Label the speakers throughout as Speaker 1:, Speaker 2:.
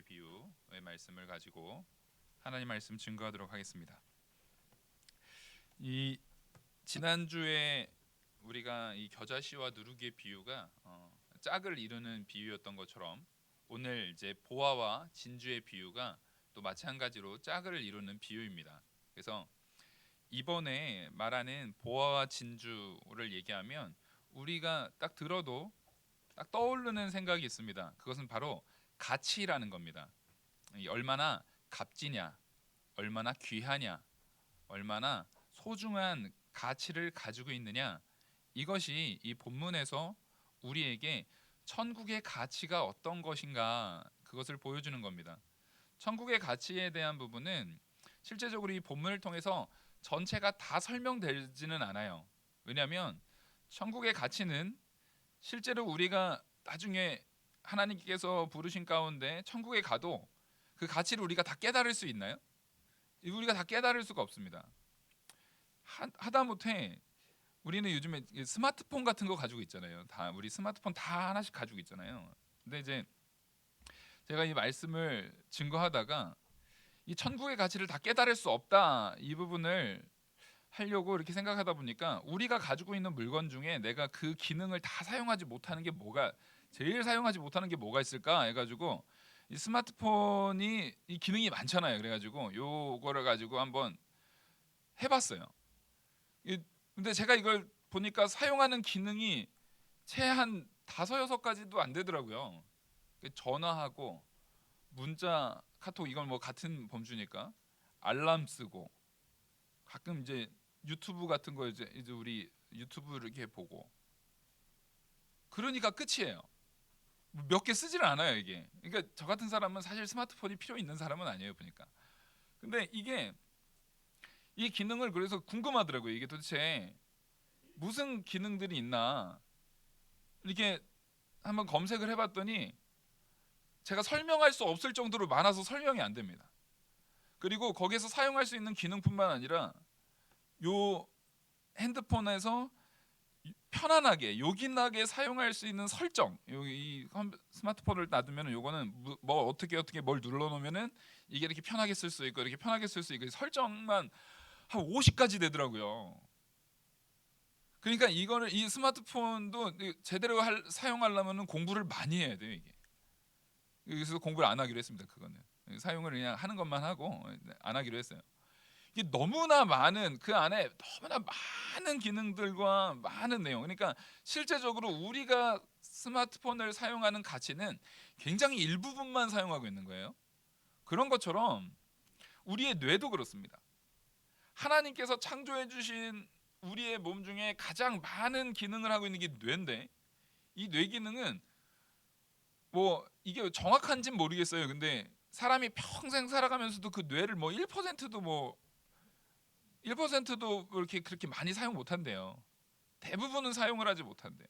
Speaker 1: 진주의 비유의 말씀을 가지고 하나님 말씀 증거하도록 하겠습니다. 이 지난주에 우리가 이 겨자씨와 누룩의 비유가 짝을 이루는 비유였던 것처럼 오늘 이제 보화와 진주의 비유가 또 마찬가지로 짝을 이루는 비유입니다. 그래서 이번에 말하는 보화와 진주를 얘기하면 우리가 딱 들어도 딱 떠오르는 생각이 있습니다. 그것은 바로 가치라는 겁니다. 얼마나 값지냐, 얼마나 귀하냐, 얼마나 소중한 가치를 가지고 있느냐, 이것이 이 본문에서 우리에게 천국의 가치가 어떤 것인가 그것을 보여주는 겁니다. 천국의 가치에 대한 부분은 실제적으로 이 본문을 통해서 전체가 다 설명되지는 않아요. 왜냐하면 천국의 가치는 실제로 우리가 나중에 하나님께서 부르신 가운데 천국에 가도 그 가치를 우리가 다 깨달을 수 있나요? 우리가 다 깨달을 수가 없습니다. 하다못해 우리는 요즘에 스마트폰 같은 거 가지고 있잖아요. 다 우리 스마트폰 다 하나씩 가지고 있잖아요. 근데 이제 제가 이 말씀을 증거하다가 이 천국의 가치를 다 깨달을 수 없다 이 부분을 하려고 이렇게 생각하다 보니까 우리가 가지고 있는 물건 중에 내가 그 기능을 다 사용하지 못하는 게 뭐가 제일 사용하지 못하는 게 뭐가 있을까 해가지고 이 스마트폰이 이 기능이 많잖아요. 그래가지고 요거를 가지고 한번 해봤어요. 근데 제가 이걸 보니까 사용하는 기능이 채 한 5-6가지도 안 되더라고요. 전화하고 문자, 카톡 이건 뭐 같은 범주니까 알람 쓰고 가끔 이제 유튜브 같은 거 이제 우리 유튜브 이렇게 보고 그러니까 끝이에요. 몇 개 쓰지를 않아요 이게. 그러니까 저 같은 사람은 사실 스마트폰이 필요 있는 사람은 아니에요 보니까. 근데 이게 이 기능을 그래서 궁금하더라고요. 이게 도대체 무슨 기능들이 있나 이렇게 한번 검색을 해봤더니 제가 설명할 수 없을 정도로 많아서 설명이 안 됩니다. 그리고 거기에서 사용할 수 있는 기능뿐만 아니라 요 핸드폰에서 편안하게 요긴하게 사용할 수 있는 설정, 여기 이 스마트폰을 놔두면 요거는 뭐 어떻게 뭘 눌러놓으면은 이게 이렇게 편하게 쓸 수 있고 이렇게 편하게 쓸 수 있고 설정만 한 50가지 되더라고요. 그러니까 이거를 이 스마트폰도 제대로 사용하려면 공부를 많이 해야 돼요 이게. 그래서 공부를 안 하기로 했습니다. 그거는 사용을 그냥 하는 것만 하고 안 하기로 했어요. 이게 너무나 많은 그 안에 너무나 많은 기능들과 많은 내용. 그러니까 실제적으로 우리가 스마트폰을 사용하는 가치는 굉장히 일부분만 사용하고 있는 거예요. 그런 것처럼 우리의 뇌도 그렇습니다. 하나님께서 창조해 주신 우리의 몸 중에 가장 많은 기능을 하고 있는 게 뇌인데 이 뇌 기능은 뭐 이게 정확한지는 모르겠어요. 근데 사람이 평생 살아가면서도 그 뇌를 뭐 1%도 뭐 1%도 그렇게 많이 사용 못 한대요. 대부분은 사용을 하지 못한대요.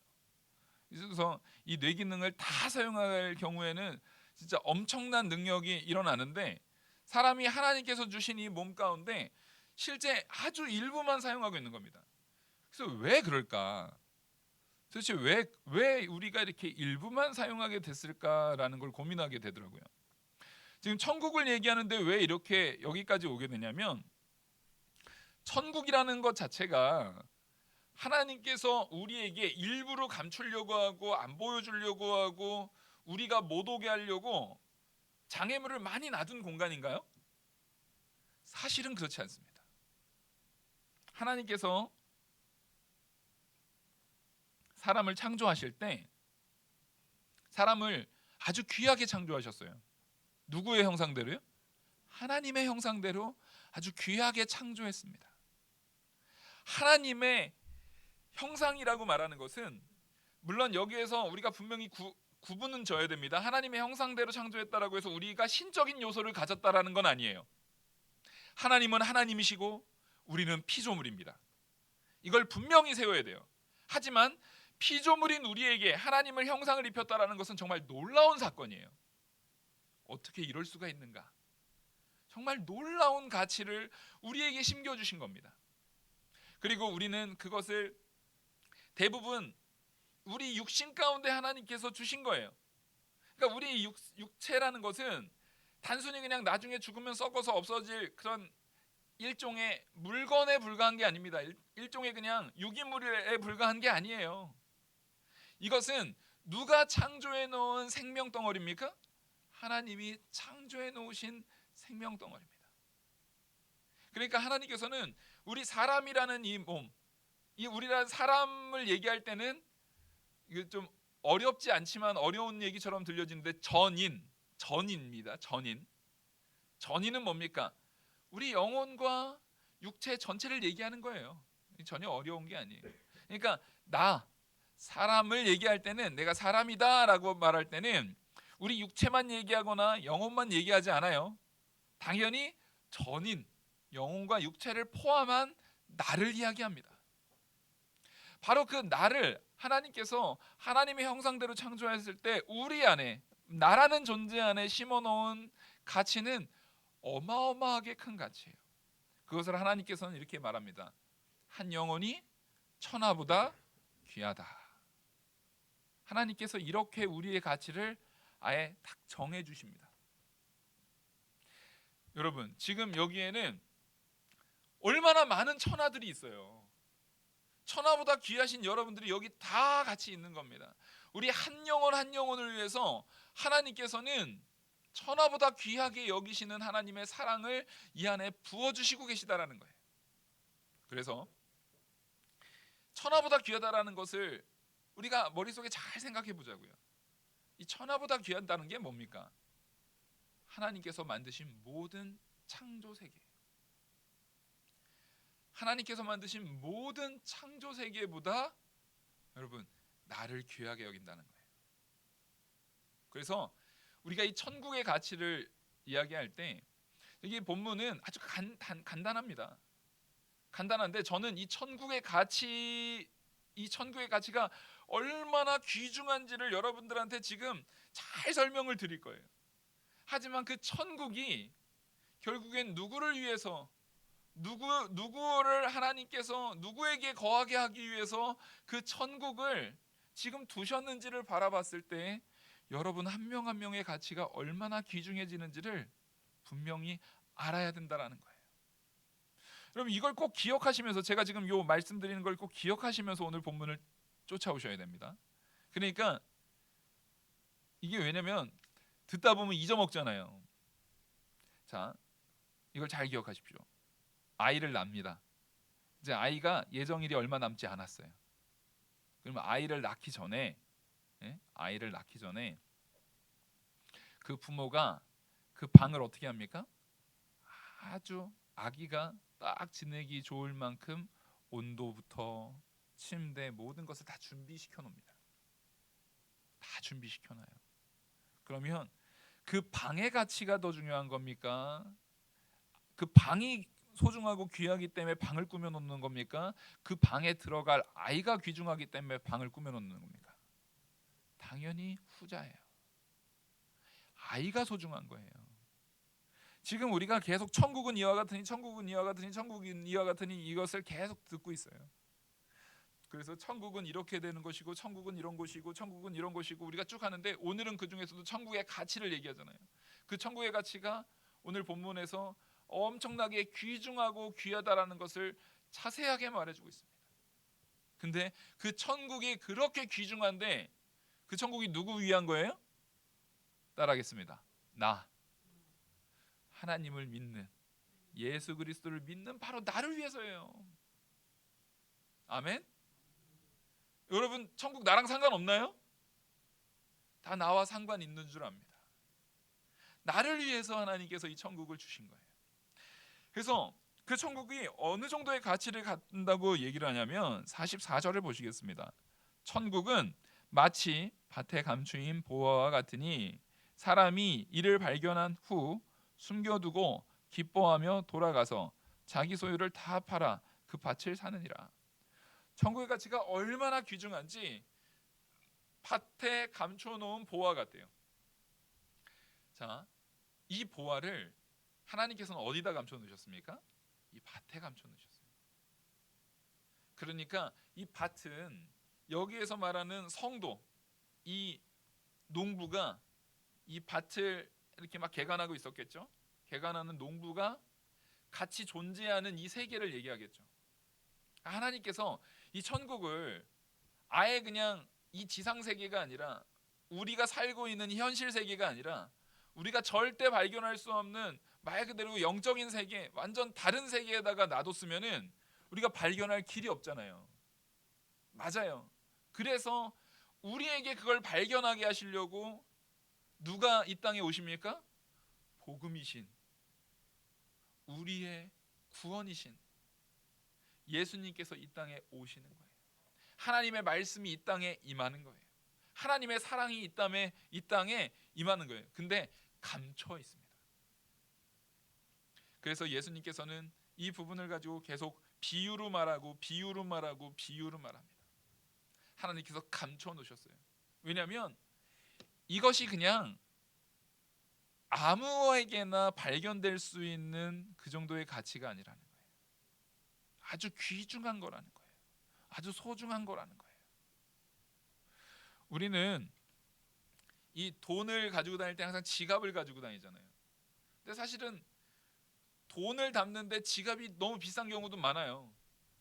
Speaker 1: 그래서 이 뇌 기능을 다 사용할 경우에는 진짜 엄청난 능력이 일어나는데 사람이 하나님께서 주신 이 몸 가운데 실제 아주 일부만 사용하고 있는 겁니다. 그래서 왜 그럴까? 도대체 왜 우리가 이렇게 일부만 사용하게 됐을까라는 걸 고민하게 되더라고요. 지금 천국을 얘기하는데 왜 이렇게 여기까지 오게 되냐면 천국이라는 것 자체가 하나님께서 우리에게 일부러 감추려고 하고 안 보여주려고 하고 우리가 못 오게 하려고 장애물을 많이 놔둔 공간인가요? 사실은 그렇지 않습니다. 하나님께서 사람을 창조하실 때 사람을 아주 귀하게 창조하셨어요. 누구의 형상대로요? 하나님의 형상대로 아주 귀하게 창조했습니다. 하나님의 형상이라고 말하는 것은 물론 여기에서 우리가 분명히 구분은 져야 됩니다. 하나님의 형상대로 창조했다라고 해서 우리가 신적인 요소를 가졌다라는 건 아니에요. 하나님은 하나님이시고 우리는 피조물입니다. 이걸 분명히 세워야 돼요. 하지만 피조물인 우리에게 하나님을 형상을 입혔다라는 것은 정말 놀라운 사건이에요. 어떻게 이럴 수가 있는가? 정말 놀라운 가치를 우리에게 심겨주신 겁니다. 그리고 우리는 그것을 대부분 우리 육신 가운데 하나님께서 주신 거예요. 그러니까 우리 육체라는 것은 단순히 그냥 나중에 죽으면 썩어서 없어질 그런 일종의 물건에 불과한 게 아닙니다. 일종의 그냥 유기물에 불과한 게 아니에요. 이것은 누가 창조해 놓은 생명 덩어리입니까? 하나님이 창조해 놓으신 생명 덩어리입니다. 그러니까 하나님께서는 우리 사람이라는 이 몸, 이 우리라는 사람을 얘기할 때는 이게 좀 어렵지 않지만 어려운 얘기처럼 들려지는데 전인입니다. 전인은 뭡니까? 우리 영혼과 육체 전체를 얘기하는 거예요. 전혀 어려운 게 아니에요. 그러니까 나 사람을 얘기할 때는, 내가 사람이다라고 말할 때는 우리 육체만 얘기하거나 영혼만 얘기하지 않아요. 당연히 전인, 영혼과 육체를 포함한 나를 이야기합니다. 바로 그 나를 하나님께서 하나님의 형상대로 창조했을 때 우리 안에, 나라는 존재 안에 심어놓은 가치는 어마어마하게 큰 가치예요. 그것을 하나님께서는 이렇게 말합니다. 한 영혼이 천하보다 귀하다. 하나님께서 이렇게 우리의 가치를 아예 딱 정해 주십니다. 여러분, 지금 여기에는 얼마나 많은 천하들이 있어요. 천하보다 귀하신 여러분들이 여기 다 같이 있는 겁니다. 우리 한 영혼 한 영혼을 위해서 하나님께서는 천하보다 귀하게 여기시는 하나님의 사랑을 이 안에 부어주시고 계시다라는 거예요. 그래서 천하보다 귀하다라는 것을 우리가 머릿속에 잘 생각해 보자고요. 이 천하보다 귀하다는 게 뭡니까? 하나님께서 만드신 모든 창조 세계, 하나님께서 만드신 모든 창조 세계보다 여러분 나를 귀하게 여긴다는 거예요. 그래서 우리가 이 천국의 가치를 이야기할 때 이게 본문은 아주 간단합니다. 간단한데 저는 이 천국의 가치가 얼마나 귀중한지를 여러분들한테 지금 잘 설명을 드릴 거예요. 하지만 그 천국이 결국엔 누구를 위해서, 누구를 하나님께서 누구에게 거하게 하기 위해서 그 천국을 지금 두셨는지를 바라봤을 때 여러분 한 명 한 명의 가치가 얼마나 귀중해지는지를 분명히 알아야 된다라는 거예요. 여러분 이걸 꼭 기억하시면서, 제가 지금 요 말씀드리는 걸 꼭 기억하시면서 오늘 본문을 쫓아오셔야 됩니다. 그러니까 이게 왜냐면 듣다 보면 잊어먹잖아요. 자, 이걸 잘 기억하십시오. 아이를 낳습니다. 이제 아이가 예정일이 얼마 남지 않았어요. 그러면 아이를 낳기 전에 그 부모가 그 방을 어떻게 합니까? 아주 아기가 딱 지내기 좋을 만큼 온도부터 침대 모든 것을 다 준비시켜 놓습니다. 다 준비시켜 놔요. 그러면 그 방의 가치가 더 중요한 겁니까? 그 방이 소중하고 귀하기 때문에 방을 꾸며 놓는 겁니까? 그 방에 들어갈 아이가 귀중하기 때문에 방을 꾸며 놓는 겁니까? 당연히 후자예요. 아이가 소중한 거예요. 지금 우리가 계속 천국은 이와 같으니, 천국은 이와 같으니, 천국은 이와 같으니 이것을 계속 듣고 있어요. 그래서 천국은 이렇게 되는 것이고, 천국은 이런 곳이고, 천국은 이런 곳이고, 우리가 쭉 하는데 오늘은 그 중에서도 천국의 가치를 얘기하잖아요. 그 천국의 가치가 오늘 본문에서 엄청나게 귀중하고 귀하다라는 것을 자세하게 말해주고 있습니다. 근데 그 천국이 그렇게 귀중한데 그 천국이 누구 위한 거예요? 따라하겠습니다. 나, 하나님을 믿는, 예수 그리스도를 믿는 바로 나를 위해서예요. 아멘. 여러분 천국 나랑 상관없나요? 다 나와 상관 있는 줄 압니다. 나를 위해서 하나님께서 이 천국을 주신 거예요. 그래서 그 천국이 어느 정도의 가치를 갖는다고 얘기를 하냐면 44절을 보시겠습니다. 천국은 마치 밭에 감추인 보화와 같으니 사람이 이를 발견한 후 숨겨두고 기뻐하며 돌아가서 자기 소유를 다 팔아 그 밭을 사느니라. 천국의 가치가 얼마나 귀중한지 밭에 감춰놓은 보화 같아요. 자, 이 보화를 하나님께서는 어디다 감춰 놓으셨습니까? 이 밭에 감춰 놓으셨어요. 그러니까 이 밭은 여기에서 말하는 성도, 이 농부가 이 밭을 이렇게 막 개간하고 있었겠죠. 개간하는 농부가 같이 존재하는 이 세계를 얘기하겠죠. 하나님께서 이 천국을 아예 그냥 이 지상 세계가 아니라 우리가 살고 있는 현실 세계가 아니라 우리가 절대 발견할 수 없는 말 그대로 영적인 세계, 완전 다른 세계에다가 놔뒀으면은 우리가 발견할 길이 없잖아요. 맞아요. 그래서 우리에게 그걸 발견하게 하시려고 누가 이 땅에 오십니까? 복음이신, 우리의 구원이신 예수님께서 이 땅에 오시는 거예요. 하나님의 말씀이 이 땅에 임하는 거예요. 하나님의 사랑이 이 땅에 임하는 거예요. 근데 감춰 있습니다. 그래서 예수님께서는 이 부분을 가지고 계속 비유로 말하고 비유로 말하고 비유로 말합니다. 하나님께서 감춰 놓으셨어요. 왜냐하면 이것이 그냥 아무에게나 발견될 수 있는 그 정도의 가치가 아니라는 거예요. 아주 귀중한 거라는 거예요. 아주 소중한 거라는 거예요. 우리는 이 돈을 가지고 다닐 때 항상 지갑을 가지고 다니잖아요. 근데 사실은 돈을 담는데 지갑이 너무 비싼 경우도 많아요.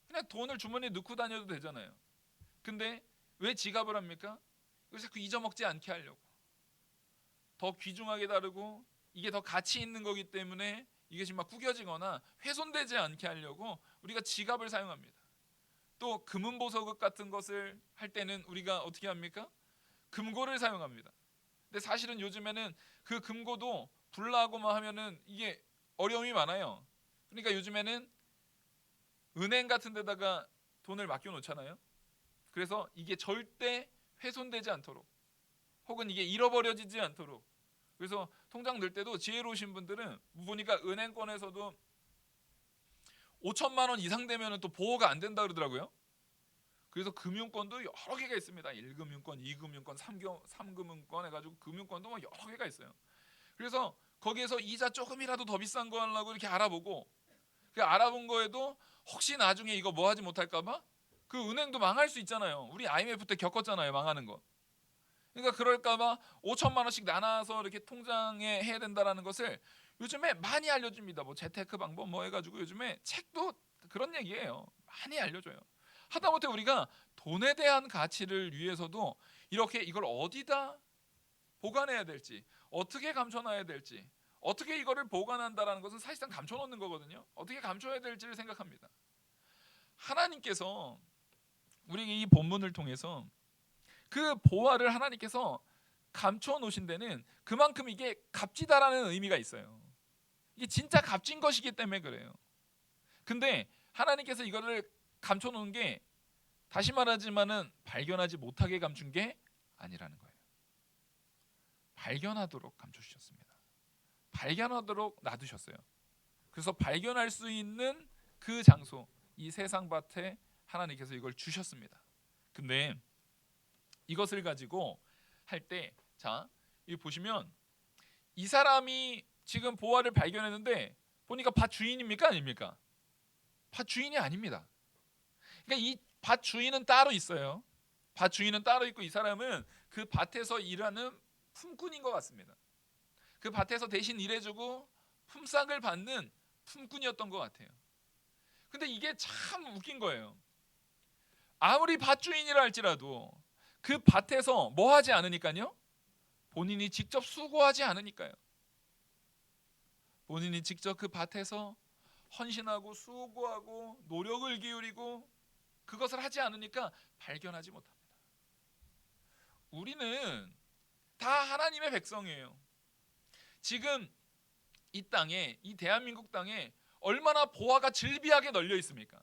Speaker 1: 그냥 돈을 주머니에 넣고 다녀도 되잖아요. 근데 왜 지갑을 합니까? 이걸 자꾸 잊어먹지 않게 하려고. 더 귀중하게 다루고 이게 더 가치 있는 거기 때문에 이것이 막 구겨지거나 훼손되지 않게 하려고 우리가 지갑을 사용합니다. 또 금은보석을 같은 것을 할 때는 우리가 어떻게 합니까? 금고를 사용합니다. 근데 사실은 요즘에는 그 금고도 불나고만 하면은 이게 어려움이 많아요. 그러니까 요즘에는 은행 같은 데다가 돈을 맡겨 놓잖아요. 그래서 이게 절대 훼손되지 않도록 혹은 이게 잃어버려지지 않도록. 그래서 통장 넣을 때도 지혜로우신 분들은 보니까 은행권에서도 5천만 원 이상 되면 또 보호가 안 된다 그러더라고요. 그래서 금융권도 여러 개가 있습니다. 1금융권, 2금융권, 3금융권 해가지고 금융권도 뭐 여러 개가 있어요. 그래서 거기에서 이자 조금이라도 더 비싼 거 하려고 이렇게 알아보고 그 알아본 거에도 혹시 나중에 이거 뭐 하지 못할까봐 그 은행도 망할 수 있잖아요. 우리 IMF 때 겪었잖아요. 망하는 거. 그러니까 그럴까봐 5천만 원씩 나눠서 이렇게 통장에 해야 된다라는 것을 요즘에 많이 알려줍니다. 뭐 재테크 방법 뭐 해가지고 요즘에 책도 그런 얘기예요. 많이 알려줘요. 하다못해 우리가 돈에 대한 가치를 위해서도 이렇게 이걸 어디다 보관해야 될지, 어떻게 감춰놔야 될지, 어떻게 이거를 보관한다라는 것은 사실상 감춰놓는 거거든요. 어떻게 감춰야 될지를 생각합니다. 하나님께서 우리에게 이 본문을 통해서 그 보화를 하나님께서 감춰 놓으신 데는 그만큼 이게 값지다라는 의미가 있어요. 이게 진짜 값진 것이기 때문에 그래요. 근데 하나님께서 이거를 감춰 놓은 게 다시 말하지만은 발견하지 못하게 감춘 게 아니라는 거예요. 발견하도록 감춰 주셨습니다. 발견하도록 놔두셨어요. 그래서 발견할 수 있는 그 장소, 이 세상 밭에 하나님께서 이걸 주셨습니다. 근데 이것을 가지고 할 때, 자, 이 보시면 이 사람이 지금 보화를 발견했는데 보니까 밭 주인입니까 아닙니까? 밭 주인이 아닙니다. 그러니까 이 밭 주인은 따로 있어요. 밭 주인은 따로 있고 이 사람은 그 밭에서 일하는 품꾼인 것 같습니다. 그 밭에서 대신 일해주고 품삯을 받는 품꾼이었던 것 같아요. 근데 이게 참 웃긴 거예요. 아무리 밭 주인이라 할지라도 그 밭에서 뭐 하지 않으니까요? 본인이 직접 수고하지 않으니까요. 본인이 직접 그 밭에서 헌신하고 수고하고 노력을 기울이고 그것을 하지 않으니까 발견하지 못합니다. 우리는 다 하나님의 백성이에요. 지금 이 땅에, 이 대한민국 땅에 얼마나 보화가 즐비하게 널려 있습니까?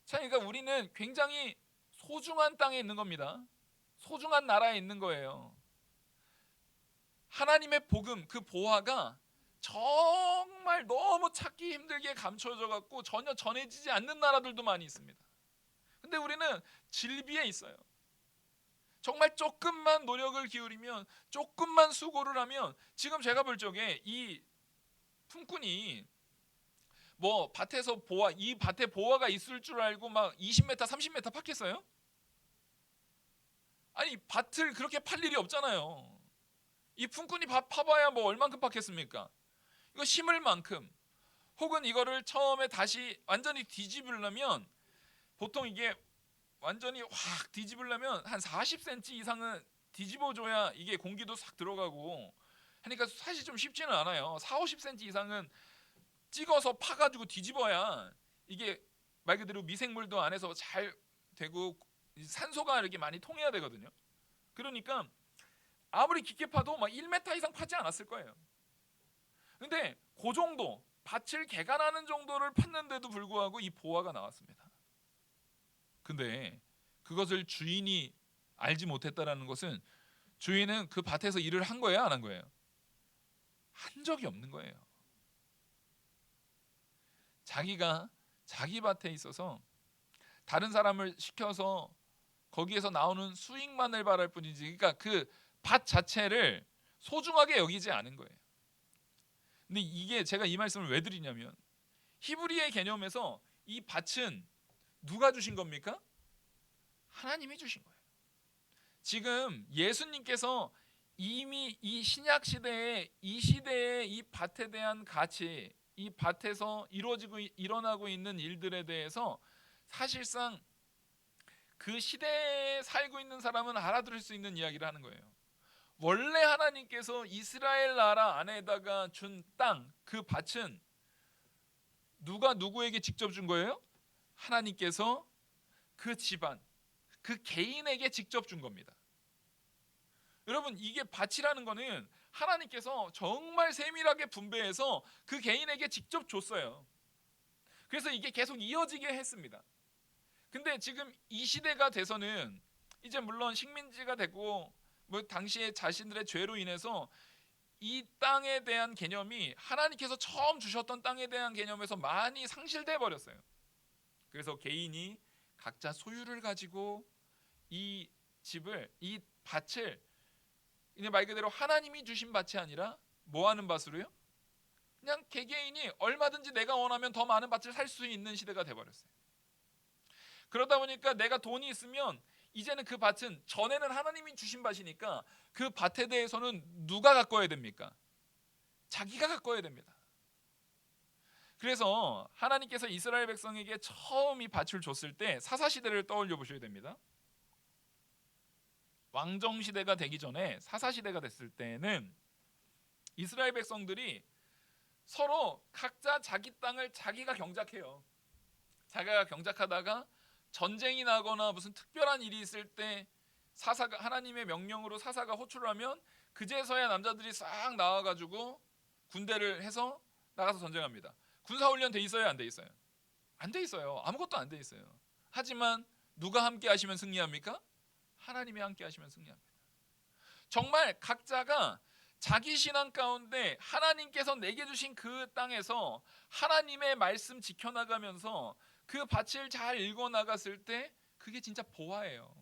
Speaker 1: 그러니까 우리는 굉장히 소중한 땅에 있는 겁니다. 소중한 나라에 있는 거예요. 하나님의 복음, 그 보화가 정말 너무 찾기 힘들게 감춰져 갖고 전혀 전해지지 않는 나라들도 많이 있습니다. 근데 우리는 질비에 있어요. 정말 조금만 노력을 기울이면, 조금만 수고를 하면, 지금 제가 볼 적에 이 품꾼이 뭐 밭에서 보화, 이 밭에 보화가 있을 줄 알고 막 20m, 30m 팠겠어요? 아니 밭을 그렇게 팔 일이 없잖아요. 이 품꾼이 파봐야 뭐 얼만큼 팠겠습니까? 이거 심을 만큼, 혹은 이거를 처음에 다시 완전히 뒤집으려면 보통 이게 완전히 확 뒤집으려면 한 40cm 이상은 뒤집어줘야 이게 공기도 싹 들어가고 하니까 사실 좀 쉽지는 않아요. 4, 50cm 이상은 찍어서 파가지고 뒤집어야 이게 말 그대로 미생물도 안에서 잘 되고 산소가 이렇게 많이 통해야 되거든요. 그러니까 아무리 깊게 파도 막 1m 이상 파지 않았을 거예요. 근데 그 정도, 밭을 개간하는 정도를 팠는데도 불구하고 이 보화가 나왔습니다. 근데 그것을 주인이 알지 못했다라는 것은 주인은 그 밭에서 일을 한 거예요, 안 한 거예요? 한 적이 없는 거예요. 자기가 자기 밭에 있어서 다른 사람을 시켜서 거기에서 나오는 수익만을 바랄 뿐이지, 그러니까 그 밭 자체를 소중하게 여기지 않은 거예요. 근데 이게 제가 이 말씀을 왜 드리냐면 히브리의 개념에서 이 밭은 누가 주신 겁니까? 하나님이 주신 거예요. 지금 예수님께서 이미 이 신약 시대에 이 시대의 이 밭에 대한 가치, 이 밭에서 일어나고 있는 일들에 대해서 사실상 그 시대에 살고 있는 사람은 알아들을 수 있는 이야기를 하는 거예요. 원래 하나님께서 이스라엘 나라 안에다가 준 땅, 그 밭은 누가 누구에게 직접 준 거예요? 하나님께서 그 집안, 그 개인에게 직접 준 겁니다. 여러분, 이게 밭이라는 거는 하나님께서 정말 세밀하게 분배해서 그 개인에게 직접 줬어요. 그래서 이게 계속 이어지게 했습니다. 근데 지금 이 시대가 돼서는 이제 물론 식민지가 되고 뭐 당시에 자신들의 죄로 인해서 이 땅에 대한 개념이 하나님께서 처음 주셨던 땅에 대한 개념에서 많이 상실돼 버렸어요. 그래서 개인이 각자 소유를 가지고 이 집을, 이 밭을 그냥 말 그대로 하나님이 주신 밭이 아니라 뭐 하는 밭으로요? 그냥 개개인이 얼마든지 내가 원하면 더 많은 밭을 살 수 있는 시대가 돼 버렸어요. 그러다 보니까 내가 돈이 있으면 이제는 그 밭은, 전에는 하나님이 주신 밭이니까 그 밭에 대해서는 누가 가꿔야 됩니까? 자기가 가꿔야 됩니다. 그래서 하나님께서 이스라엘 백성에게 처음 이 밭을 줬을 때 사사시대를 떠올려 보셔야 됩니다. 왕정시대가 되기 전에 사사시대가 됐을 때는 이스라엘 백성들이 서로 각자 자기 땅을 자기가 경작해요. 자기가 경작하다가 전쟁이 나거나 무슨 특별한 일이 있을 때 사사가, 하나님의 명령으로 사사가 호출하면 그제서야 남자들이 싹 나와가지고 군대를 해서 나가서 전쟁합니다. 군사훈련 돼 있어요, 안 돼 있어요? 안 돼 있어요. 아무것도 안 돼 있어요. 하지만 누가 함께 하시면 승리합니까? 하나님이 함께 하시면 승리합니다. 정말 각자가 자기 신앙 가운데 하나님께서 내게 주신 그 땅에서 하나님의 말씀 지켜나가면서 그 밭을 잘 읽어나갔을 때 그게 진짜 보화예요.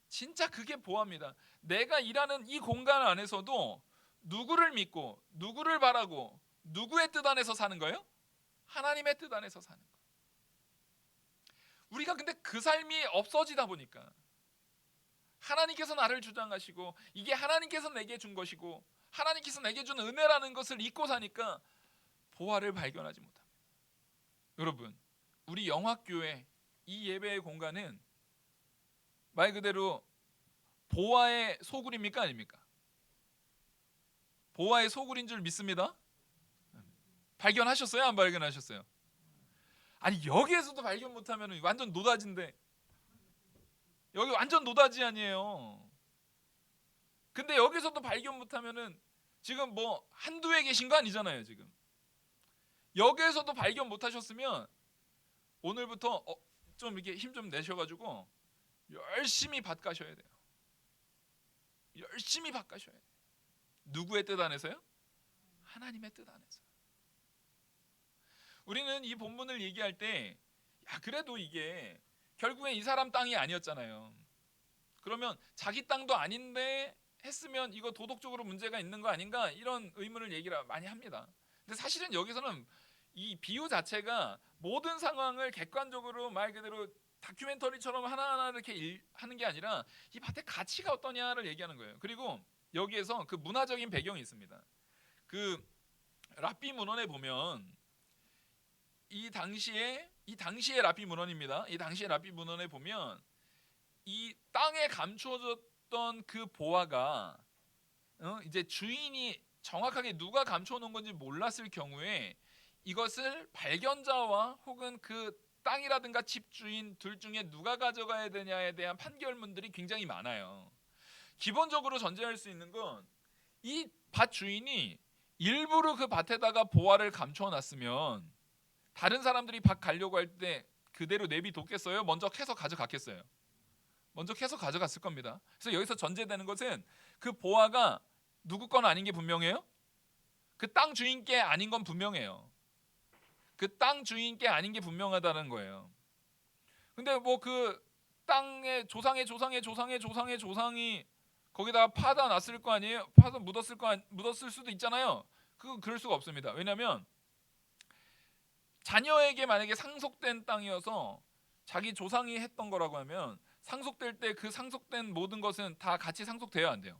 Speaker 1: 진짜 그게 보화입니다. 내가 일하는 이 공간 안에서도 누구를 믿고 누구를 바라고 누구의 뜻 안에서 사는 거예요? 하나님의 뜻 안에서 사는 거예요. 우리가 근데 그 삶이 없어지다 보니까 하나님께서 나를 주장하시고 이게 하나님께서 내게 준 것이고 하나님께서 내게 준 은혜라는 것을 잊고 사니까 보화를 발견하지 못합니다. 여러분, 우리 영화교회 이 예배의 공간은 말 그대로 보화의 소굴입니까, 아닙니까? 보화의 소굴인 줄 믿습니다. 발견하셨어요, 안 발견하셨어요? 아니, 여기에서도 발견 못하면 완전 노다지인데, 여기 완전 노다지 아니에요. 근데 여기서도 발견 못하면은 지금 뭐 한두 해 계신 거 아니잖아요. 지금 여기에서도 발견 못하셨으면 오늘부터 좀 이렇게 힘 좀 내셔가지고 열심히 밭 가셔야 돼요. 열심히 밭 가셔야 돼요. 누구의 뜻 안에서요? 하나님의 뜻 안에서. 우리는 이 본문을 얘기할 때, 야, 그래도 이게 결국엔 이 사람 땅이 아니었잖아요. 그러면 자기 땅도 아닌데 했으면 이거 도덕적으로 문제가 있는 거 아닌가, 이런 의문을 얘기를 많이 합니다. 근데 사실은 여기서는 이 비유 자체가 모든 상황을 객관적으로 말 그대로 다큐멘터리처럼 하나하나 이렇게 하는 게 아니라 이 밭의 가치가 어떠냐를 얘기하는 거예요. 그리고 여기에서 그 문화적인 배경이 있습니다. 그 랍비 문헌에 보면 이 당시의 랍비 문헌입니다. 이 당시의 랍비 문헌에 보면 이 땅에 감춰졌던 그 보화가 이제 주인이 정확하게 누가 감춰놓은 건지 몰랐을 경우에 이것을 발견자와 혹은 그 땅이라든가 집주인 둘 중에 누가 가져가야 되냐에 대한 판결문들이 굉장히 많아요. 기본적으로 전제할 수 있는 건 이 밭 주인이 일부러 그 밭에다가 보화를 감춰놨으면 다른 사람들이 밭 가려고 할 때 그대로 내비뒀겠어요? 먼저 캐서 가져갔겠어요? 먼저 캐서 가져갔을 겁니다. 그래서 여기서 전제되는 것은 그 보화가 누구 건 아닌 게 분명해요. 그 땅 주인께 아닌 건 분명해요. 그 땅 주인께 아닌 게 분명하다는 거예요. 근데 뭐 그 땅에 조상의 조상이 거기다가 파다 놨을 거 아니에요? 파다 묻었을 수도 있잖아요. 그럴 수가 없습니다. 왜냐하면 자녀에게 만약에 상속된 땅이어서 자기 조상이 했던 거라고 하면 상속될 때 그 상속된 모든 것은 다 같이 상속돼야 안 돼요.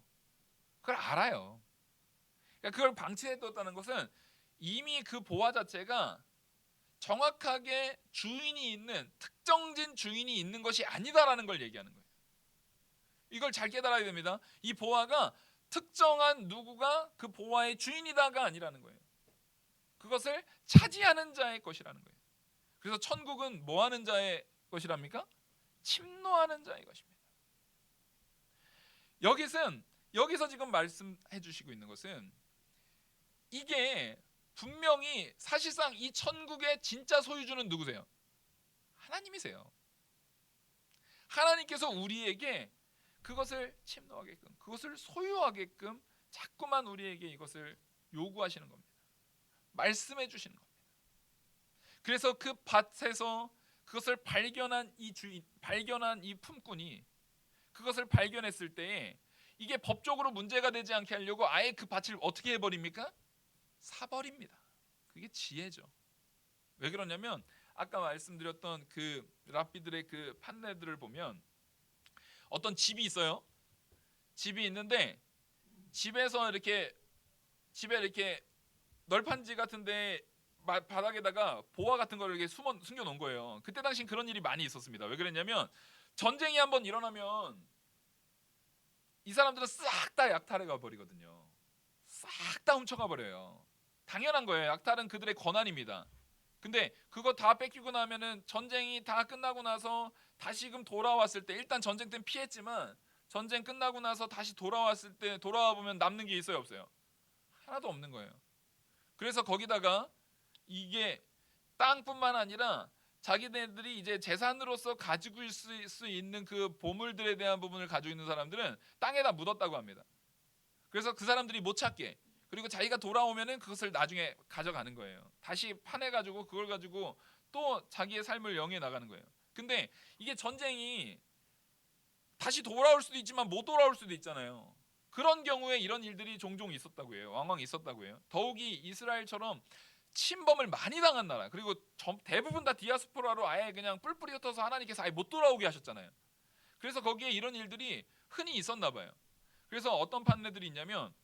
Speaker 1: 그걸 알아요. 그러니까 그걸 방치해뒀다는 것은 이미 그 보화 자체가 정확하게 주인이 있는 특정진 주인이 있는 것이 아니다라는 걸 얘기하는 거예요. 이걸 잘 깨달아야 됩니다. 이 보화가 특정한 누구가 그 보화의 주인이다가 아니라는 거예요. 그것을 차지하는 자의 것이라는 거예요. 그래서 천국은 뭐 하는 자의 것이랍니까? 침노하는 자의 것입니다. 여기서 지금 말씀해 주시고 있는 것은 이게 분명히 사실상 이 천국의 진짜 소유주는 누구세요? 하나님이세요. 하나님께서 우리에게 그것을 침노하게끔, 그것을 소유하게끔 자꾸만 우리에게 이것을 요구하시는 겁니다. 말씀해 주시는 겁니다. 그래서 그 밭에서 그것을 발견한 이 주인, 발견한 이 품꾼이 그것을 발견했을 때에 이게 법적으로 문제가 되지 않게 하려고 아예 그 밭을 어떻게 해버립니까? 사버립니다. 그게 지혜죠. 왜 그러냐면 아까 말씀드렸던 그 랍비들의 그 판례들을 보면 어떤 집이 있어요. 집이 있는데 집에 이렇게 널판지 같은데 바닥에다가 보화 같은 거를 이렇게 숨겨 놓은 거예요. 그때 당시 그런 일이 많이 있었습니다. 왜 그랬냐면 전쟁이 한번 일어나면 이 사람들은 싹 다 약탈해 가 버리거든요. 싹 다 훔쳐가 버려요. 당연한 거예요. 약탈은 그들의 권한입니다. 근데 그거 다 뺏기고 나면은 전쟁이 다 끝나고 나서 다시금 돌아왔을 때 일단 전쟁 때는 피했지만 전쟁 끝나고 나서 다시 돌아왔을 때 돌아와 보면 남는 게 있어요, 없어요? 하나도 없는 거예요. 그래서 거기다가 이게 땅뿐만 아니라 자기네들이 이제 재산으로서 가지고 있을 수 있는 그 보물들에 대한 부분을 가지고 있는 사람들은 땅에다 묻었다고 합니다. 그래서 그 사람들이 못 찾게, 그리고 자기가 돌아오면은 그것을 나중에 가져가는 거예요. 다시 파내가지고 그걸 가지고 또 자기의 삶을 영위해 나가는 거예요. 근데 이게 전쟁이 다시 돌아올 수도 있지만 못 돌아올 수도 있잖아요. 그런 경우에 이런 일들이 종종 있었다고 해요. 왕왕 있었다고 해요. 더욱이 이스라엘처럼 침범을 많이 당한 나라, 그리고 대부분 다 디아스포라로 아예 그냥 뿔뿔이 흩어서 하나님께서 아예 못 돌아오게 하셨잖아요. 그래서 거기에 이런 일들이 흔히 있었나 봐요. 그래서 어떤 판례들이 있냐면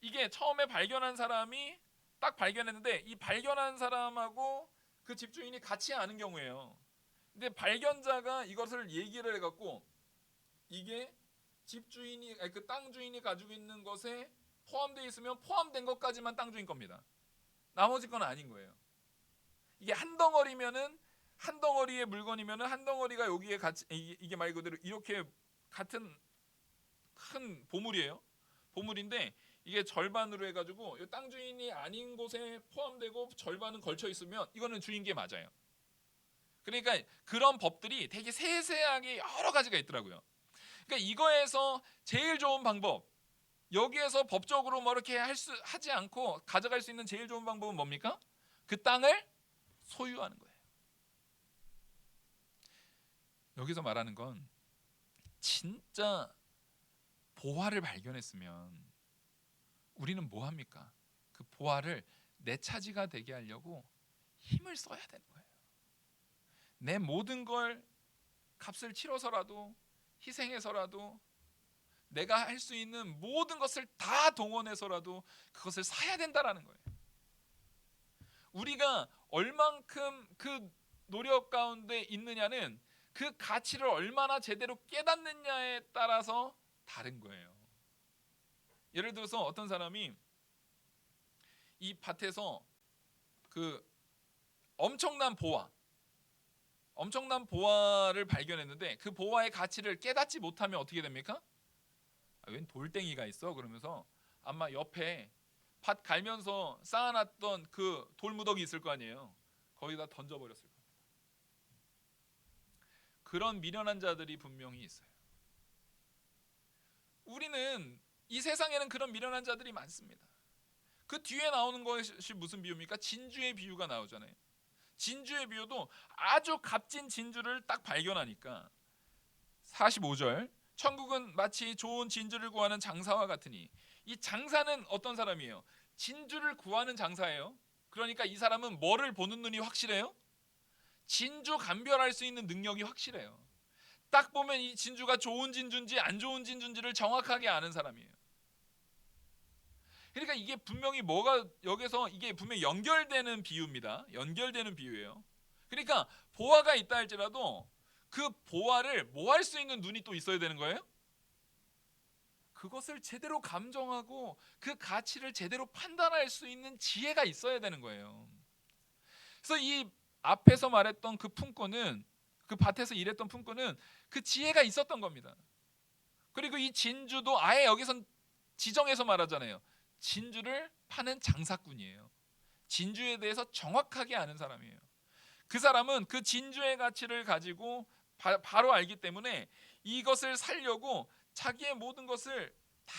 Speaker 1: 이게 처음에 발견한 사람이 딱 발견했는데 이 발견한 사람하고 그 집주인이 같이 아는 경우예요. 근데 발견자가 이것을 얘기를 해갖고 이게 집주인이, 그 땅 주인이 가지고 있는 것에 포함되어 있으면 포함된 것까지만 땅 주인 겁니다. 나머지 건 아닌 거예요. 이게 한 덩어리면은 한 덩어리의 물건이면은 한 덩어리가 여기에 같이, 이게 말 그대로 이렇게 같은 큰 보물이에요. 보물인데 이게 절반으로 해가지고 땅 주인이 아닌 곳에 포함되고 절반은 걸쳐 있으면 이거는 주인께 맞아요. 그러니까 그런 법들이 되게 세세하게 여러 가지가 있더라고요. 그러니까 이거에서 제일 좋은 방법, 여기에서 법적으로 뭐 이렇게 하지 않고 가져갈 수 있는 제일 좋은 방법은 뭡니까? 그 땅을 소유하는 거예요. 여기서 말하는 건 진짜 보화를 발견했으면 우리는 뭐 합니까? 그 보화를 내 차지가 되게 하려고 힘을 써야 되는 거예요. 내 모든 걸 값을 치러서라도 희생해서라도 내가 할 수 있는 모든 것을 다 동원해서라도 그것을 사야 된다라는 거예요. 우리가 얼만큼 그 노력 가운데 있느냐는 그 가치를 얼마나 제대로 깨닫느냐에 따라서 다른 거예요. 예를 들어서 어떤 사람이 이 밭에서 그 엄청난 보화를 발견했는데 그 보화의 가치를 깨닫지 못하면 어떻게 됩니까? 웬 돌덩이가 있어? 그러면서 아마 옆에 밭 갈면서 쌓아놨던 그 돌무더기 있을 거 아니에요. 거기다 던져버렸을 겁니다. 그런 미련한 자들이 분명히 있어요. 우리는 이 세상에는 그런 미련한 자들이 많습니다. 그 뒤에 나오는 것이 무슨 비유입니까? 진주의 비유가 나오잖아요. 진주의 비유도 아주 값진 진주를 딱 발견하니까 45절 천국은 마치 좋은 진주를 구하는 장사와 같으니 이 장사는 어떤 사람이에요? 진주를 구하는 장사예요. 그러니까 이 사람은 뭐를 보는 눈이 확실해요? 진주 감별할 수 있는 능력이 확실해요. 딱 보면 이 진주가 좋은 진주인지 안 좋은 진주인지를 정확하게 아는 사람이에요. 그러니까 이게 분명히 뭐가 여기서 이게 분명히 연결되는 비유입니다. 연결되는 비유예요. 그러니까 보화가 있다 할지라도 그 보화를 뭐 할 수 있는 눈이 또 있어야 되는 거예요? 그것을 제대로 감정하고 그 가치를 제대로 판단할 수 있는 지혜가 있어야 되는 거예요. 그래서 이 앞에서 말했던 그 품꾼은 그 밭에서 일했던 품꾼은 그 지혜가 있었던 겁니다. 그리고 이 진주도 아예 여기선 지정해서 말하잖아요. 진주를 파는 장사꾼이에요. 진주에 대해서 정확하게 아는 사람이에요. 그 사람은 그 진주의 가치를 가지고 바로 알기 때문에 이것을 살려고 자기의 모든 것을 다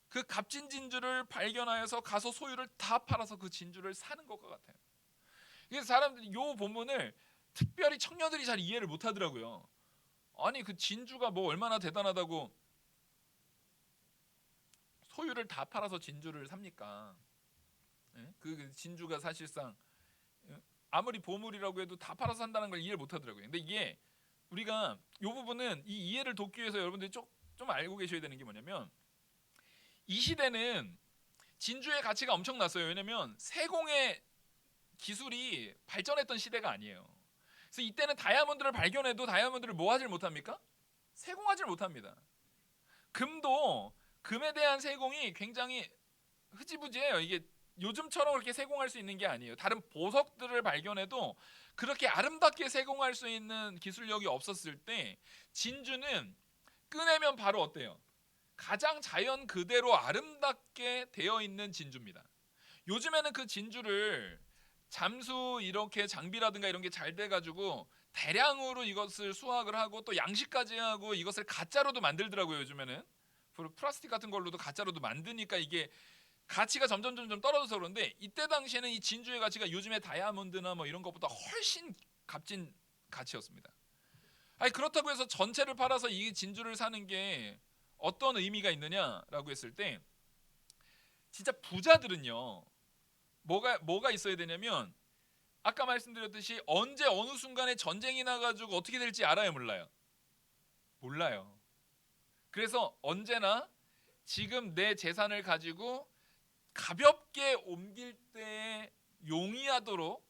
Speaker 1: 그 값진 진주를 발견하여서 가서 소유를 다 팔아서 그 진주를 사는 것과 같아요. 그래서 사람들이 이 본문을 특별히 청년들이 잘 이해를 못하더라고요. 아니 그 진주가 뭐 얼마나 대단하다고 소유를 다 팔아서 진주를 삽니까? 그 진주가 사실상 아무리 보물이라고 해도 다 팔아서 산다는 걸 이해를 못하더라고요. 근데 이게 우리가 이 부분은 이 이해를 돕기 위해서 여러분들이 좀 알고 계셔야 되는 게 뭐냐면 이 시대는 진주의 가치가 엄청났어요. 왜냐면 세공의 기술이 발전했던 시대가 아니에요. 그래서 이때는 다이아몬드를 발견해도 다이아몬드를 뭐 하질 못합니까? 세공하질 못합니다. 금도 금에 대한 세공이 굉장히 흐지부지해요. 이게 요즘처럼 그렇게 세공할 수 있는 게 아니에요. 다른 보석들을 발견해도 그렇게 아름답게 세공할 수 있는 기술력이 없었을 때 진주는 꺼내면 바로 어때요? 가장 자연 그대로 아름답게 되어 있는 진주입니다. 요즘에는 그 진주를 잠수 이렇게 장비라든가 이런 게 잘 돼가지고 대량으로 이것을 수확을 하고 또 양식까지 하고 이것을 가짜로도 만들더라고요. 요즘에는 플라스틱 같은 걸로도 가짜로도 만드니까 이게 가치가 점점 떨어져서 그런데 이때 당시에는 이 진주의 가치가 요즘의 다이아몬드나 뭐 이런 것보다 훨씬 값진 가치였습니다. 아니 그렇다고 해서 전체를 팔아서 이 진주를 사는 게 어떤 의미가 있느냐라고 했을 때 진짜 부자들은요 뭐가 있어야 되냐면 아까 말씀드렸듯이 언제 어느 순간에 전쟁이 나가지고 어떻게 될지 알아요, 몰라요? 몰라요. 그래서 언제나 지금 내 재산을 가지고 가볍게 옮길 때 용이하도록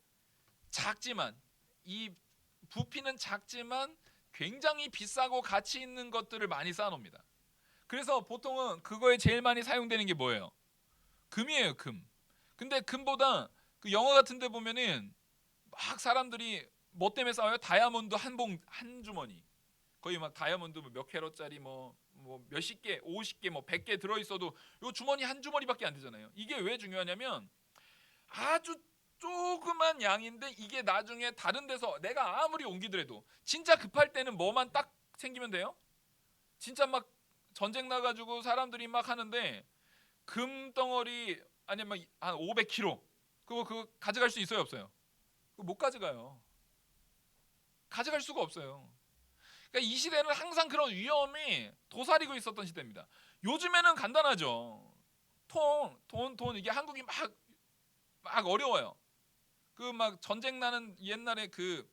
Speaker 1: 작지만 이 부피는 작지만 굉장히 비싸고 가치 있는 것들을 많이 쌓아놉니다. 그래서 보통은 그거에 제일 많이 사용되는 게 뭐예요? 금이에요, 금. 근데 금보다 그 영화 같은 데 보면은 막 사람들이 뭐 때문에 싸워요? 다이아몬드 한 주머니. 거의 막 다이아몬드 몇 캐럿짜리 뭐 몇십 개, 50개, 뭐 100개 들어 있어도 요 주머니 한 주머니밖에 안 되잖아요. 이게 왜 중요하냐면 아주 조그만 양인데 이게 나중에 다른 데서 내가 아무리 옮기더라도 진짜 급할 때는 뭐만 딱 챙기면 돼요? 진짜 막 전쟁 나가지고 사람들이 막 하는데 금덩어리 아니면 한 500kg 그거 가져갈 수 있어요, 없어요? 그거 못 가져가요. 가져갈 수가 없어요. 그러니까 이 시대는 항상 그런 위험이 도사리고 있었던 시대입니다. 요즘에는 간단하죠. 돈 이게 한국이 막 어려워요. 그 막 전쟁 나는 옛날에 그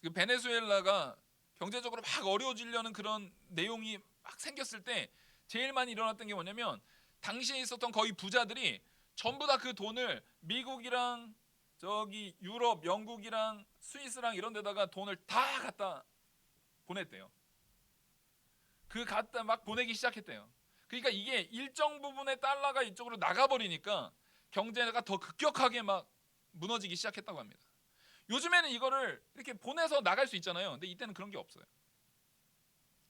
Speaker 1: 그 베네수엘라가 경제적으로 막 어려워지려는 그런 내용이 막 생겼을 때 제일 많이 일어났던 게 뭐냐면 당시에 있었던 거의 부자들이 전부 다 그 돈을 미국이랑 저기 유럽, 영국이랑 스위스랑 이런 데다가 돈을 다 갖다 보냈대요. 그 갖다 막 보내기 시작했대요. 그러니까 이게 일정 부분의 달러가 이쪽으로 나가버리니까 경제가 더 급격하게 막 무너지기 시작했다고 합니다. 요즘에는 이거를 이렇게 보내서 나갈 수 있잖아요. 근데 이때는 그런 게 없어요.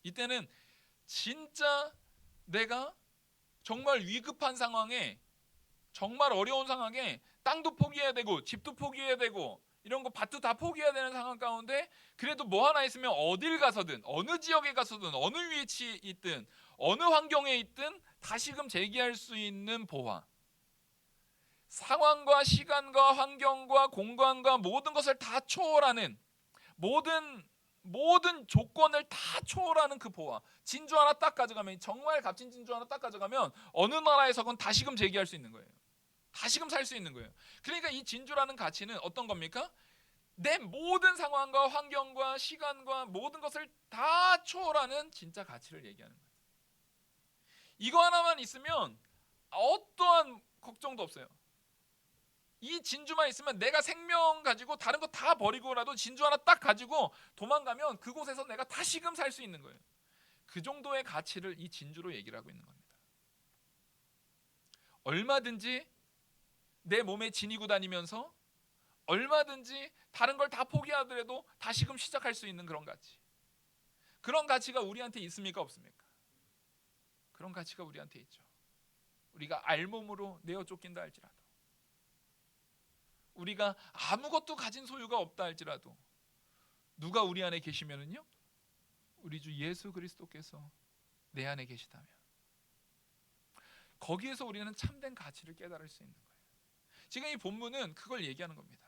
Speaker 1: 이때는 진짜 내가 정말 위급한 상황에, 정말 어려운 상황에 땅도 포기해야 되고 집도 포기해야 되고 이런 거 밭도 다 포기해야 되는 상황 가운데 그래도 뭐 하나 있으면 어딜 가서든 어느 지역에 가서든 어느 위치에 있든 어느 환경에 있든 다시금 재기할 수 있는 보화, 상황과 시간과 환경과 공간과 모든 것을 다 초월하는, 모든 조건을 다 초월하는 그 보화, 진주 하나 딱 가져가면, 정말 값진 진주 하나 딱 가져가면 어느 나라에서건 다시금 재기할 수 있는 거예요. 다시금 살 수 있는 거예요. 그러니까 이 진주라는 가치는 어떤 겁니까? 내 모든 상황과 환경과 시간과 모든 것을 다 초월하는 진짜 가치를 얘기하는 거예요. 이거 하나만 있으면 어떠한 걱정도 없어요. 이 진주만 있으면 내가 생명 가지고 다른 거 다 버리고라도 진주 하나 딱 가지고 도망가면 그곳에서 내가 다시금 살 수 있는 거예요. 그 정도의 가치를 이 진주로 얘기를 하고 있는 겁니다. 얼마든지 내 몸에 지니고 다니면서 얼마든지 다른 걸 다 포기하더라도 다시금 시작할 수 있는 그런 가치. 그런 가치가 우리한테 있습니까, 없습니까? 그런 가치가 우리한테 있죠. 우리가 알몸으로 내어 쫓긴다 할지라도, 우리가 아무것도 가진 소유가 없다 할지라도 누가 우리 안에 계시면은요, 우리 주 예수 그리스도께서 내 안에 계시다면 거기에서 우리는 참된 가치를 깨달을 수 있는 거예요. 지금 이 본문은 그걸 얘기하는 겁니다.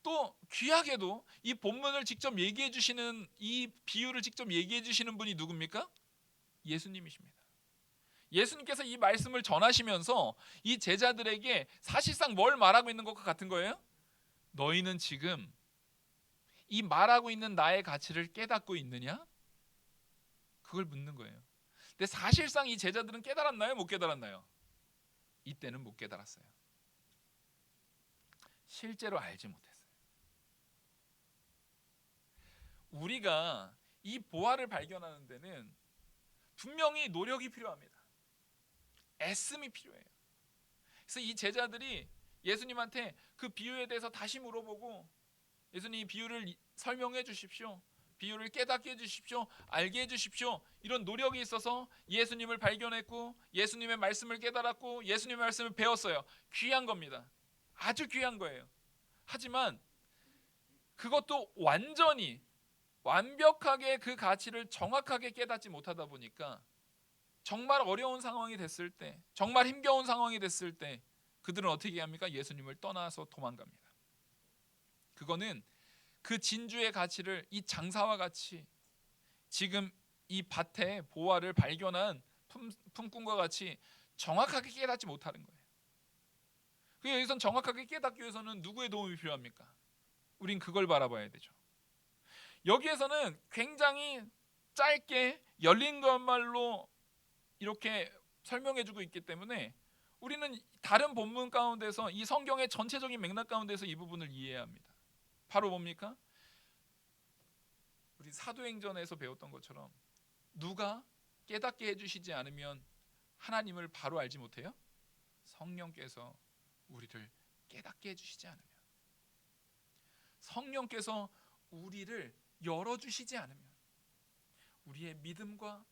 Speaker 1: 또 귀하게도 이 본문을 직접 얘기해 주시는, 이 비유를 직접 얘기해 주시는 분이 누굽니까? 예수님이십니다. 예수님께서 이 말씀을 전하시면서 이 제자들에게 사실상 뭘 말하고 있는 것과 같은 거예요? 너희는 지금 이 말하고 있는 나의 가치를 깨닫고 있느냐? 그걸 묻는 거예요. 근데 사실상 이 제자들은 깨달았나요? 못 깨달았나요? 이때는 못 깨달았어요. 실제로 알지 못했어요. 우리가 이 보화를 발견하는 데는 분명히 노력이 필요합니다. 애씀이 필요해요. 그래서 이 제자들이 예수님한테 그 비유에 대해서 다시 물어보고, 예수님 비유를 설명해 주십시오, 비유를 깨닫게 해 주십시오, 알게 해 주십시오, 이런 노력이 있어서 예수님을 발견했고 예수님의 말씀을 깨달았고 예수님의 말씀을 배웠어요. 귀한 겁니다. 아주 귀한 거예요. 하지만 그것도 완벽하게 그 가치를 정확하게 깨닫지 못하다 보니까 정말 어려운 상황이 됐을 때, 정말 힘겨운 상황이 됐을 때 그들은 어떻게 합니까? 예수님을 떠나서 도망갑니다. 그거는 그 진주의 가치를 이 장사와 같이, 지금 이 밭에 보화를 발견한 품꾼과 같이 정확하게 깨닫지 못하는 거예요. 그래서 여기선 정확하게 깨닫기 위해서는 누구의 도움이 필요합니까? 우린 그걸 바라봐야 되죠. 여기에서는 굉장히 짧게 열린 것말로 이렇게 설명해주고 있기 때문에 우리는 다른 본문 가운데서, 이 성경의 전체적인 맥락 가운데서 이 부분을 이해해야 합니다. 바로 뭡니까? 우리 사도행전에서 배웠던 것처럼 누가 깨닫게 해주시지 않으면 하나님을 바로 알지 못해요? 성령께서 우리를 깨닫게 해주시지 않으면, 성령께서 우리를 열어주시지 않으면, 우리의 믿음과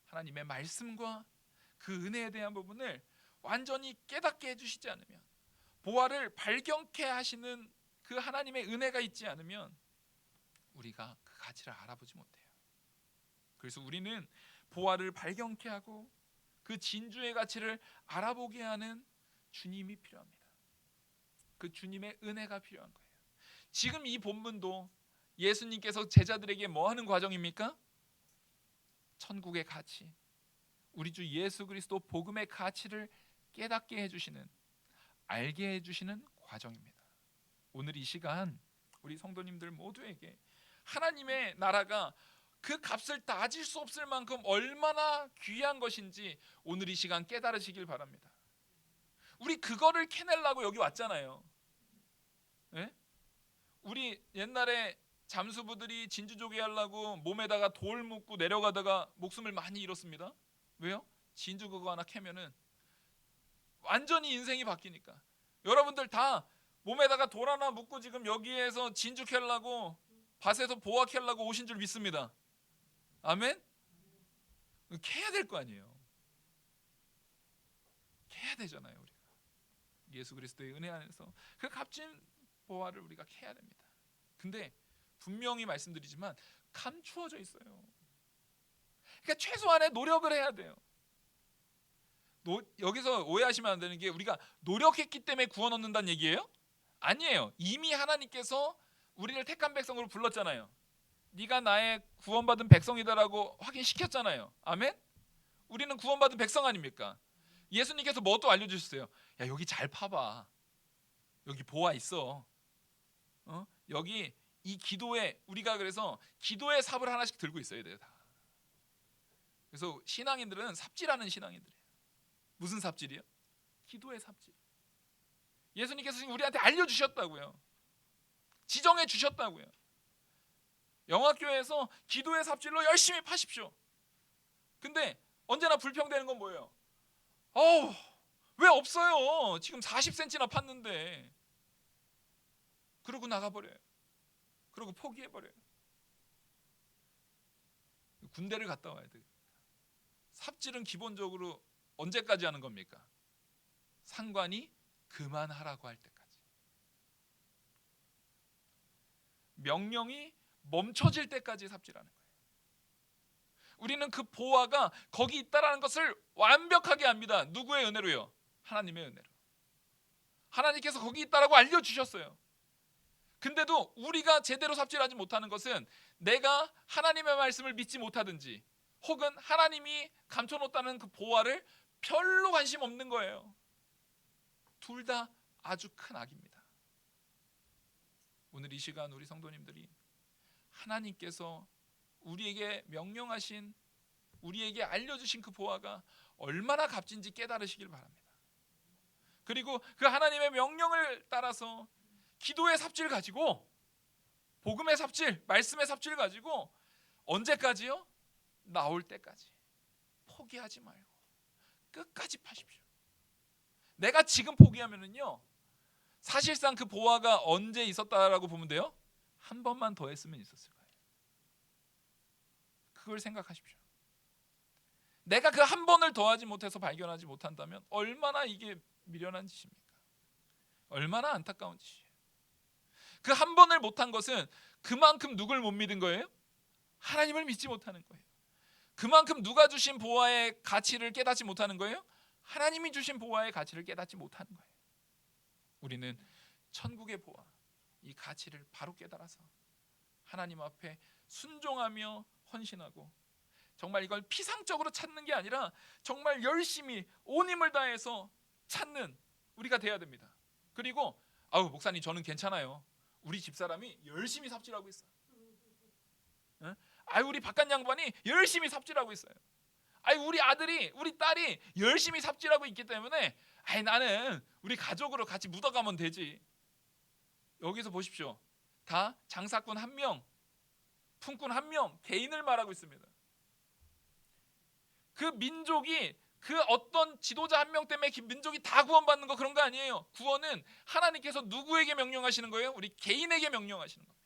Speaker 1: 하나님의 말씀과 그 은혜에 대한 부분을 완전히 깨닫게 해주시지 않으면, 보화를 발견케 하시는 그 하나님의 은혜가 있지 않으면 우리가 그 가치를 알아보지 못해요. 그래서 우리는 보화를 발견케 하고 그 진주의 가치를 알아보게 하는 주님이 필요합니다. 그 주님의 은혜가 필요한 거예요. 지금 이 본문도 예수님께서 제자들에게 뭐 하는 과정입니까? 천국의 가치, 우리 주 예수 그리스도 복음의 가치를 깨닫게 해주시는, 알게 해주시는 과정입니다. 오늘 이 시간 우리 성도님들 모두에게 하나님의 나라가 그 값을 따질 수 없을 만큼 얼마나 귀한 것인지 오늘 이 시간 깨달으시길 바랍니다. 우리 그거를 캐내려고 여기 왔잖아요. 예? 우리 옛날에 잠수부들이 진주조개 하려고 몸에다가 돌 묶고 내려가다가 목숨을 많이 잃었습니다. 왜요? 진주 그거 하나 캐면은 완전히 인생이 바뀌니까. 여러분들 다 몸에다가 돌 하나 묶고 지금 여기에서 진주 캐려고 밭에서 보아 캐려고 오신 줄 믿습니다. 아멘? 캐야 될 거 아니에요. 캐야 되잖아요. 우리가 예수 그리스도의 은혜 안에서 그 값진 보화를 우리가 캐야 됩니다. 근데 분명히 말씀드리지만 감추어져 있어요. 그러니까 최소한의 노력을 해야 돼요. 여기서 오해하시면 안 되는 게 우리가 노력했기 때문에 구원 얻는다는 얘기예요? 아니에요. 이미 하나님께서 우리를 택한 백성으로 불렀잖아요. 네가 나의 구원받은 백성이다라고 확인시켰잖아요. 아멘? 우리는 구원받은 백성 아닙니까? 예수님께서 뭐 또 알려주셨어요? 야, 여기 잘 파봐. 여기 보아 있어. 여기 이 기도에 우리가 그래서 기도의 삽을 하나씩 들고 있어야 돼요. 다. 그래서 신앙인들은 삽질하는 신앙인들이에요. 무슨 삽질이요? 기도의 삽질. 예수님께서 지금 우리한테 알려주셨다고요. 지정해 주셨다고요. 영화교회에서 기도의 삽질로 열심히 파십시오. 근데 언제나 불평되는 건 뭐예요? 왜 없어요? 지금 40cm나 팠는데. 그러고 나가버려요. 그러고 포기해버려요. 군대를 갔다 와야 돼요. 삽질은 기본적으로 언제까지 하는 겁니까? 상관이 그만하라고 할 때까지. 명령이 멈춰질 때까지 삽질하는 거예요. 우리는 그 보화가 거기 있다라는 것을 완벽하게 압니다. 누구의 은혜로요? 하나님의 은혜로. 하나님께서 거기 있다라고 알려주셨어요. 근데도 우리가 제대로 삽질하지 못하는 것은 내가 하나님의 말씀을 믿지 못하든지 혹은 하나님이 감춰놓았다는 그 보화를 별로 관심 없는 거예요. 둘 다 아주 큰 악입니다. 오늘 이 시간 우리 성도님들이 하나님께서 우리에게 명령하신, 우리에게 알려주신 그 보화가 얼마나 값진지 깨달으시길 바랍니다. 그리고 그 하나님의 명령을 따라서 기도의 삽질 가지고, 복음의 삽질, 말씀의 삽질 가지고 언제까지요? 나올 때까지 포기하지 말고 끝까지 파십시오. 내가 지금 포기하면은요, 사실상 그 보화가 언제 있었다라고 보면 돼요? 한 번만 더 했으면 있었을 거예요. 그걸 생각하십시오. 내가 그 한 번을 더하지 못해서 발견하지 못한다면 얼마나 이게 미련한 짓입니까? 얼마나 안타까운 짓이에요. 그 한 번을 못한 것은 그만큼 누굴 못 믿은 거예요? 하나님을 믿지 못하는 거예요. 그만큼 누가 주신 보화의 가치를 깨닫지 못하는 거예요? 하나님이 주신 보화의 가치를 깨닫지 못하는 거예요. 우리는 천국의 보화, 이 가치를 바로 깨달아서 하나님 앞에 순종하며 헌신하고, 정말 이걸 피상적으로 찾는 게 아니라 정말 열심히 온 힘을 다해서 찾는 우리가 돼야 됩니다. 그리고 목사님 저는 괜찮아요. 우리 집사람이 열심히 삽질하고 있어요. 우리 바깥 양반이 열심히 삽질하고 있어요. 우리 아들이, 우리 딸이 열심히 삽질하고 있기 때문에 나는 우리 가족으로 같이 묻어가면 되지. 여기서 보십시오. 다 장사꾼 한 명, 품꾼 한 명, 개인을 말하고 있습니다. 그 민족이, 그 어떤 지도자 한 명 때문에 민족이 다 구원받는 거, 그런 거 아니에요. 구원은 하나님께서 누구에게 명령하시는 거예요? 우리 개인에게 명령하시는 겁니다.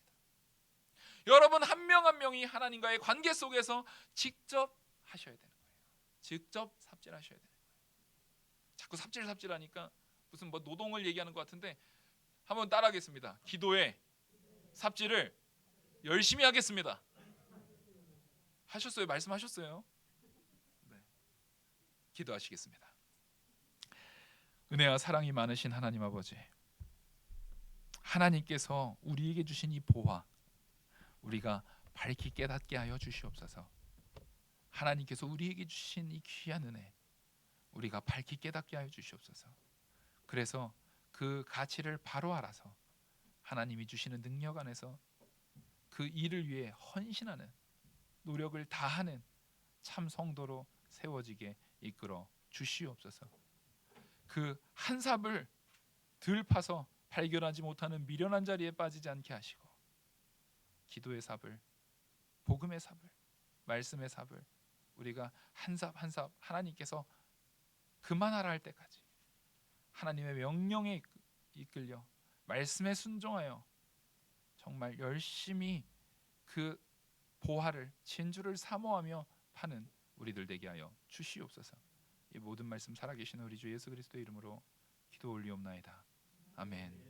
Speaker 1: 여러분 한 명 한 명이 하나님과의 관계 속에서 직접 하셔야 되는 거예요. 직접 삽질하셔야 되는 거예요. 자꾸 삽질하니까 무슨 뭐 노동을 얘기하는 것 같은데 한번 따라하겠습니다. 기도에 삽질을 열심히 하겠습니다. 하셨어요? 말씀하셨어요? 네. 기도하시겠습니다. 은혜와 사랑이 많으신 하나님 아버지, 하나님께서 우리에게 주신 이 보화, 우리가 밝히 깨닫게 하여 주시옵소서. 하나님께서 우리에게 주신 이 귀한 은혜, 우리가 밝히 깨닫게 하여 주시옵소서. 그래서 그 가치를 바로 알아서 하나님이 주시는 능력 안에서 그 일을 위해 헌신하는, 노력을 다하는 참 성도로 세워지게 이끌어 주시옵소서. 그 한 삽을 덜 파서 발견하지 못하는 미련한 자리에 빠지지 않게 하시고, 기도의 삽을, 복음의 삽을, 말씀의 삽을 우리가 한 삽 한 삽 하나님께서 그만하라 할 때까지 하나님의 명령에 이끌려 말씀에 순종하여 정말 열심히 그 보화를, 진주를 사모하며 파는 우리들 되게 하여 주시옵소서. 이 모든 말씀 살아계신 우리 주 예수 그리스도의 이름으로 기도 올리옵나이다. 아멘.